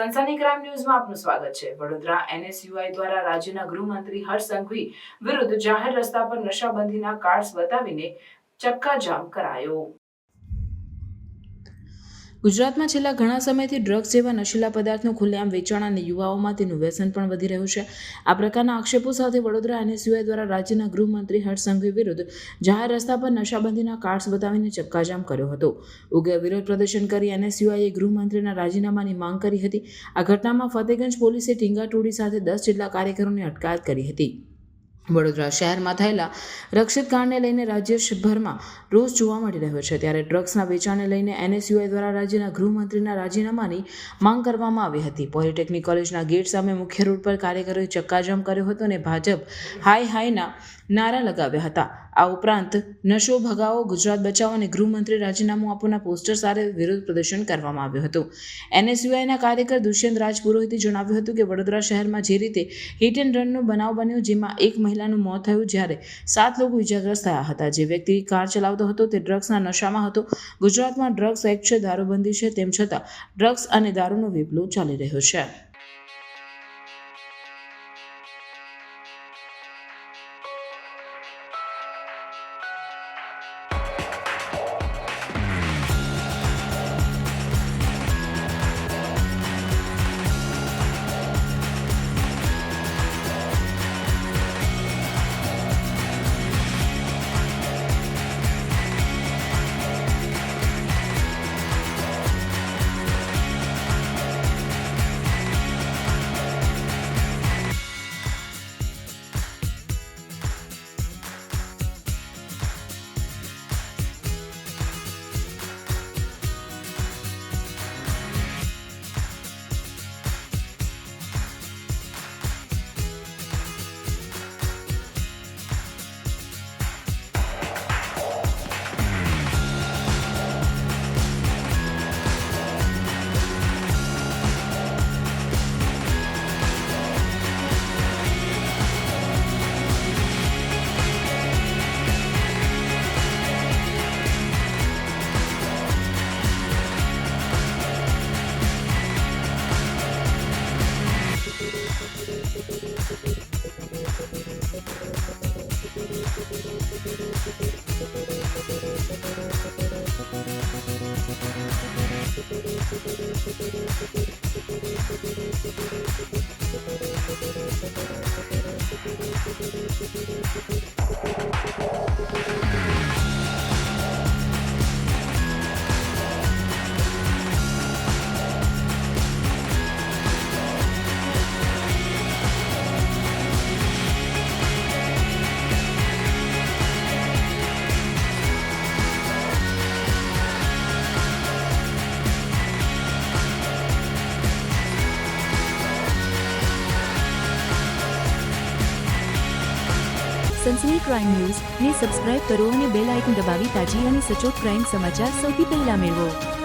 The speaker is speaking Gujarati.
સનસની ક્રાઇમ ન્યૂઝમાં આપનું સ્વાગત છે। વડોદરા NSUI દ્વારા રાજ્યના ગૃહમંત્રી હર્ષ સંઘવી વિરુદ્ધ જાહેર રસ્તા પર નશાબંધીના કાર્ડ્સ બતાવીને ચક્કાજામ કરાયો। ગુજરાતમાં છેલ્લા ઘણા સમયથી ડ્રગ્સ જેવા નશીલા પદાર્થનું ખુલ્લેઆમ વેચાણ અને યુવાઓમાં તેનું વ્યસન પણ વધી રહ્યું છે। આ પ્રકારના આક્ષેપો સાથે વડોદરા NSUI દ્વારા રાજ્યના ગૃહમંત્રી હર્ષ સંઘવી વિરુદ્ધ જાહેર રસ્તા પર નશાબંધીના કાર્ડ્સ બતાવીને ચક્કાજામ કર્યો હતો। ઉગ્ર વિરોધ પ્રદર્શન કરી NSUIએ ગૃહમંત્રીના રાજીનામાની માંગ કરી હતી। આ ઘટનામાં ફતેગંજ પોલીસે ટીંગાટોળી સાથે 10 જેટલા કાર્યકરોની અટકાયત કરી હતી। વડોદરા શહેરમાં થયેલા રક્ષિત કાંડને લઈને રાજ્યભરમાં રોષ જોવા મળી રહ્યો છે, ત્યારે ડ્રગ્સના વેચાણને લઈને NSUI દ્વારા રાજ્યના ગૃહમંત્રીના રાજીનામાની માંગ કરવામાં આવી હતી। પોલિટેકનિક કોલેજના ગેટ સામે મુખ્ય રોડ પર કાર્યકરોએ ચક્કાજામ કર્યો હતો અને ભાજપ હાય હાયના નારા લગાવ્યા હતા। આ ઉપરાંત નશો ભગાવો, ગુજરાત બચાવો અને ગૃહમંત્રી રાજીનામું આપોના પોસ્ટર સાથે વિરોધ પ્રદર્શન કરવામાં આવ્યું હતું। NSUIના કાર્યકર દુષ્યંત રાજપુરોહિતે જણાવ્યું હતું કે વડોદરા શહેરમાં જે રીતે હિટ એન્ડ રનનો બનાવ બન્યો, જેમાં એક મહિલાનું મોત થયું જ્યારે 7 લોકો ઇજાગ્રસ્ત થયા હતા। જે વ્યક્તિ કાર ચલાવતો હતો તે ડ્રગ્સના નશામાં હતો। ગુજરાતમાં ડ્રગ્સ એક્ટ છે, દારૂબંધી છે, તેમ છતાં ડ્રગ્સ અને દારૂનો વેપલો ચાલી રહ્યો છે। સનસની ક્રાઇમ ન્યૂઝ ને સબસ્ક્રાઇબ કરો અને બેલ આઇકન દબાવી તાજી અને સચોટ ક્રાઇમ સમાચાર સૌથી પહેલા મેળવો।